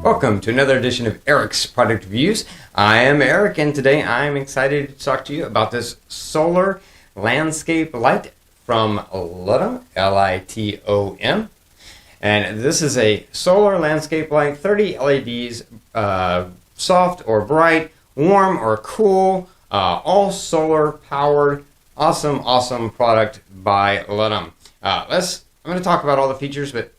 Welcome to another edition of Eric's Product Reviews. I am Eric, and today I'm excited to talk to you about this solar landscape light from Litom, L-I-T-O-M. And this is a solar landscape light, 30 LEDs, soft or bright, warm or cool, all solar powered. Awesome product by Litom. I'm going to talk about all the features, but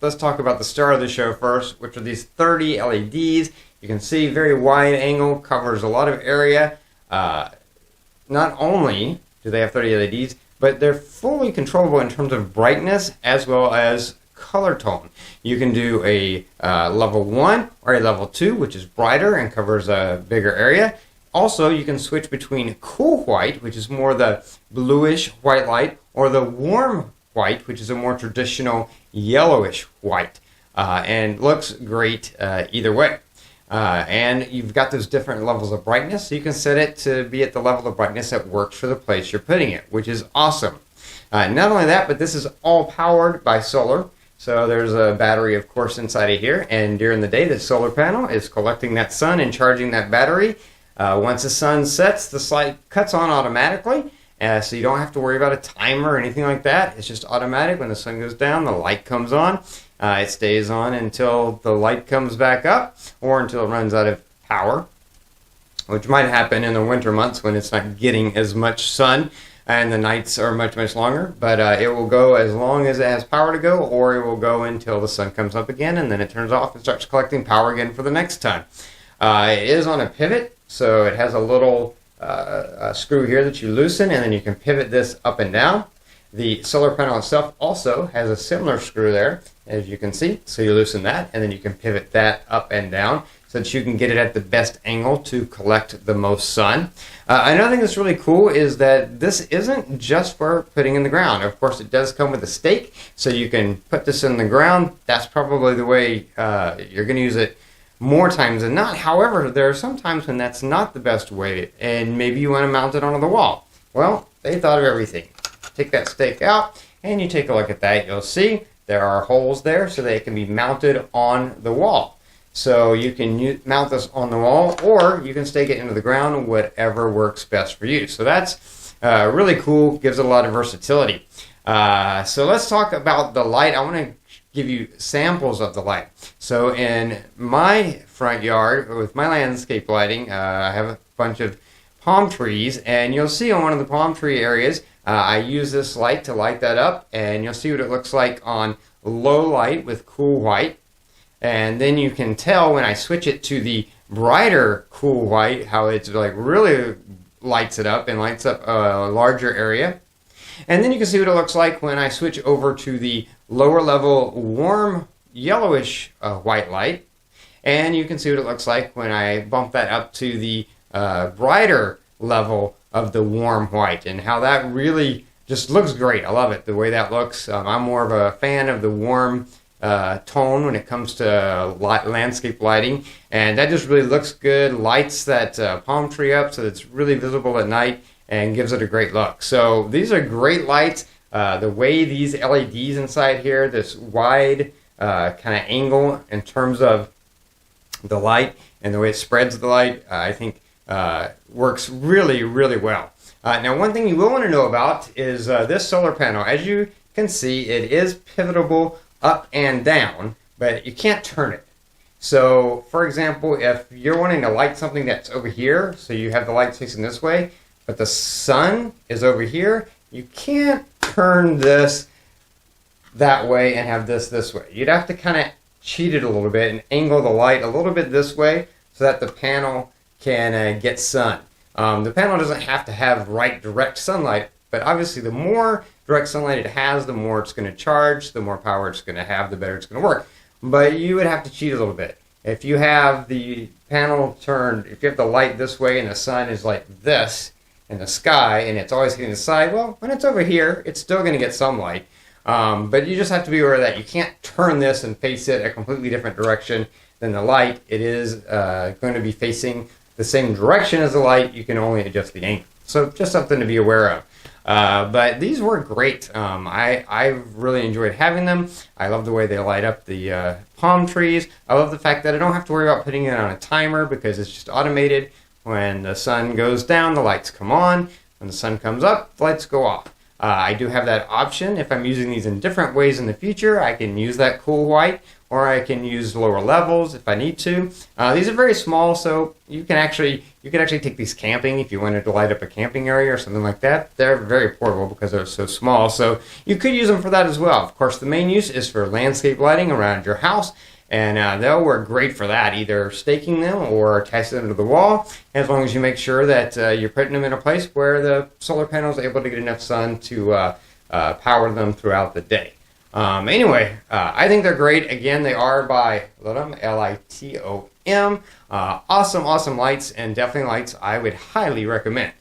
let's talk about the star of the show first, which are these 30 LEDs. You can see very wide angle, covers a lot of area. Not only do they have 30 LEDs, but they're fully controllable in terms of brightness as well as color tone. You can do a level 1 or a level 2, which is brighter and covers a bigger area. Also, you can switch between cool white, which is more the bluish white light, or the warm white, which is a more traditional yellowish white, and looks great either way. And you've got those different levels of brightness, so you can set it to be at the level of brightness that works for the place you're putting it, which is awesome. Not only that, but this is all powered by solar. So there's a battery, of course, inside of here, and during the day, the solar panel is collecting that sun and charging that battery. Once the sun sets, the light cuts on automatically. So you don't have to worry about a timer or anything like that. It's just automatic. When the sun goes down, the light comes on. It stays on until the light comes back up or until it runs out of power, which might happen in the winter months when it's not getting as much sun and the nights are much longer. But it will go as long as it has power to go, or it will go until the sun comes up again and then it turns off and starts collecting power again for the next time. It is on a pivot, so it has a little a screw here that you loosen, and then you can pivot this up and down. The solar panel itself also has a similar screw there, as you can see. So you loosen that, and then you can pivot that up and down so that you can get it at the best angle to collect the most sun. Another thing that's really cool is that this isn't just for putting in the ground. Of course, it does come with a stake, so you can put this in the ground. That's probably the way you're going to use it more times than not. However, there are some times when that's not the best way, and maybe you want to mount it onto the wall. Well, they thought of everything. Take that stake out, and you take a look at that. You'll see there are holes there so they can be mounted on the wall. So you can mount this on the wall, or you can stake it into the ground, whatever works best for you. So that's really cool, gives it a lot of versatility. So let's talk about the light. I want to give you samples of the light. So in my front yard with my landscape lighting, I have a bunch of palm trees, and you'll see on one of the palm tree areas, I use this light to light that up, and you'll see what it looks like on low light with cool white. And then you can tell when I switch it to the brighter cool white, how it's like really lights it up and lights up a larger area. And then you can see what it looks like when I switch over to the lower level warm yellowish white light. And you can see what it looks like when I bump that up to the brighter level of the warm white, and how that really just looks great. I love it, the way that looks. I'm more of a fan of the warm tone when it comes to landscape lighting, and that just really looks good, lights that palm tree up so that it's really visible at night and gives it a great look. So these are great lights. The way these LEDs inside here, this wide kind of angle in terms of the light and the way it spreads the light, I think works really well. Now, one thing you will want to know about is this solar panel. As you can see, it is pivotable up and down, but you can't turn it. So, for example, if you're wanting to light something that's over here, so you have the light facing this way, but the sun is over here, you can't turn this that way and have this way. You'd have to kind of cheat it a little bit and angle the light a little bit this way so that the panel can get sun. The panel doesn't have to have right direct sunlight, but obviously the more direct sunlight it has, the more it's going to charge, the more power it's going to have, the better it's going to work. But you would have to cheat a little bit. If you have the panel turned, if you have the light this way and the sun is like this in the sky and it's always hitting the side, well, when it's over here, it's still going to get some light. But you just have to be aware that you can't turn this and face it a completely different direction than the light. It is going to be facing the same direction as the light. You can only adjust the angle. So just something to be aware of. But these work great. I've really enjoyed having them. I love the way they light up the palm trees. I love the fact that I don't have to worry about putting it on a timer because it's just automated. When the sun goes down, the lights come on. When the sun comes up, the lights go off. I do have that option. If I'm using these in different ways in the future, I can use that cool white, or I can use lower levels if I need to. These are very small, so you can actually take these camping if you wanted to light up a camping area or something like that. They're very portable because they're so small, so you could use them for that as well. Of course, the main use is for landscape lighting around your house, and they'll work great for that, either staking them or attaching them to the wall, as long as you make sure that you're putting them in a place where the solar panel is able to get enough sun to power them throughout the day. Anyway, I think they're great. Again, they are by Litom, Litom. Awesome lights, and definitely lights I would highly recommend.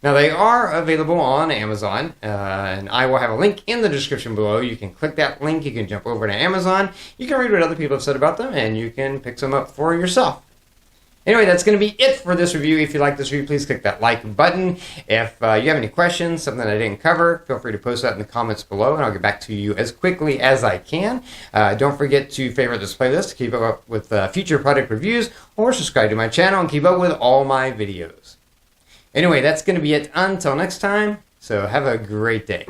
Now, they are available on Amazon, and I will have a link in the description below. You can click that link, you can jump over to Amazon, you can read what other people have said about them, and you can pick some up for yourself. Anyway, that's going to be it for this review. If you like this review, please click that like button. If you have any questions, something I didn't cover, feel free to post that in the comments below, and I'll get back to you as quickly as I can. Don't forget to favorite this playlist to keep up with future product reviews, or subscribe to my channel and keep up with all my videos. Anyway, that's going to be it until next time, so have a great day.